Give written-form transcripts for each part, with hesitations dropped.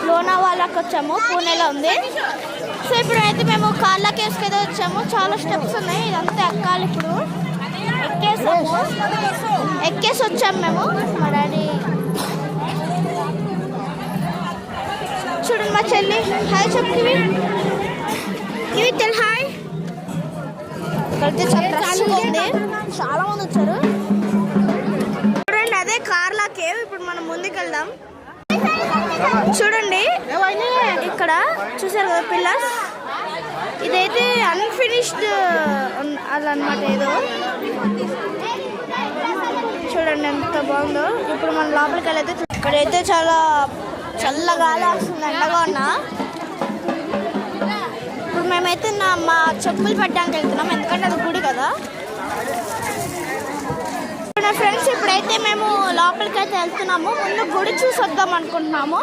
లోనావాలాకి వచ్చాము. పూణేలో ఉంది. సో ఇప్పుడు అయితే మేము కార్ల కేవ్స్కి అయితే వచ్చాము. చాలా స్టెప్స్ ఉన్నాయి, ఇదంతా ఎక్కాలి. ఇప్పుడు ఎక్కేసి వచ్చాము మేము. మా డాడీ చూడండి, మా చెల్లి హాయ్ చెప్తివి, ఇవి తెల్ హాయ్. ఇక్కడైతే చాలా ఉంది, చాలా మంది వచ్చారు. చూడండి అదే కార్ల కేవ్. ఇప్పుడు మనం ముందుకు వెళ్దాం. చూడండి ఇక్కడ చూసారు కదా పిల్లర్స్, ఇదైతే అన్ఫినిష్డ్ అదనమాట. ఏదో చూడండి ఎంత బాగుందో. ఇప్పుడు మనం లోపలికి వెళ్ళైతే ఇక్కడైతే చాలా చల్లగా వస్తుంది, ఎండగా ఉన్నా. ఇప్పుడు మేమైతే మా చెప్పులు పెట్టడానికి వెళ్తున్నాం, ఎందుకంటే అది గుడి కదా. ఫ్రెండ్స్ ఇప్పుడైతే మేము లోపలికి అయితే వెళ్తున్నాము. ముందు గుడి చూసి వద్దాం అనుకుంటున్నాము.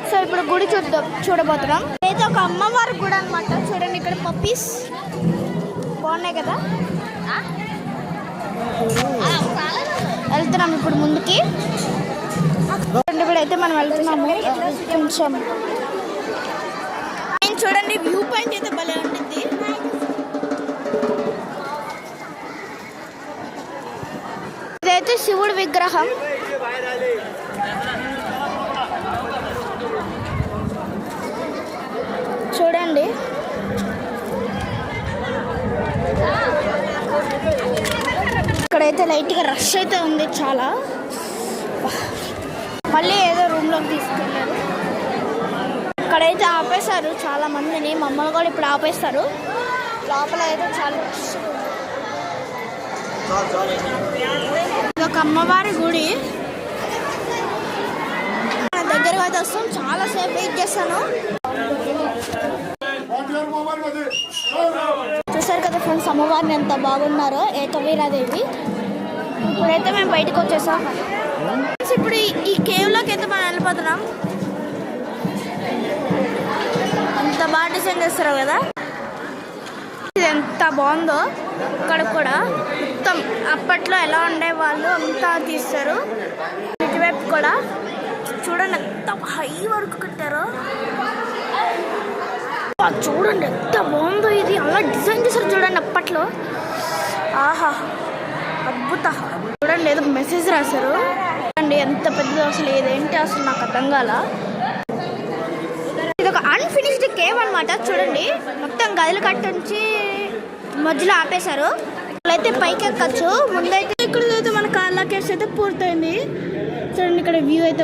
సో ఇప్పుడు గుడి చూడబోతున్నాం. అయితే ఒక అమ్మవారి గుడి అనమాట. చూడండి ఇక్కడ పప్పీస్ బాగున్నాయి కదా. వెళ్తున్నాం ఇప్పుడు ముందుకి. ఇప్పుడైతే మనం వెళ్తున్నాము. కొంచెం చూడండి వ్యూ పాయింట్ అయితే భలే ఉంటుంది. ఇదైతే శివుడి విగ్రహం. చూడండి ఇక్కడైతే లైట్గా రష్ అయితే ఉంది చాలా. మళ్ళీ ఏదో రూమ్లోకి తీసుకెళ్ళారు. ఇక్కడైతే ఆపేశారు చాలా మందిని, మమ్మల్ని కూడా ఇప్పుడు ఆపేస్తారు. లోపల అయితే చాలా రష్. ఇది ఒక అమ్మవారి గుడి. దగ్గరగా అయితే వస్తాం. చాలా సేపు వెయిట్ చేస్తాను. చూసారు కదా ఫ్రెండ్స్ అమ్మవారిని ఎంత బాగున్నారో, ఏకవీరాదేవి. ఇప్పుడైతే మేము బయటకు వచ్చేసాం. ఇప్పుడు ఈ కేవ్లోకి అయితే మనం వెళ్ళిపోతున్నాం. ఎంత బాగా డిజైన్ చేస్తారు కదా, ఇది ఎంత బాగుందో. ఇక్కడ కూడా మొత్తం అప్పట్లో ఎలా ఉండేవాళ్ళు అంతా తీస్తారు. ఇటువైపు కూడా చూడండి ఎంత హై వరకు కట్టారో. చూడండి ఎంత బాగుందో, ఇది అలా డిజైన్ చేశారు చూడండి అప్పట్లో. ఆహా అద్భుత. చూడండి ఏదో మెసేజ్ రాశారు చూడండి, ఎంత పెద్దదో. అసలు ఏదేంటి అసలు నాకు అర్థం కాల. ఇది ఒక అన్ఫినిష్డ్ కేవ్ అనమాట. చూడండి మొత్తం గదులు కట్టించి మధ్యలో ఆపేశారు. అయితే పైకి ఎక్కచ్చు. ముందైతే ఇక్కడ మన కార్ల కేవ్స్ అయితే పూర్తయింది. చూడండి ఇక్కడ వ్యూ అయితే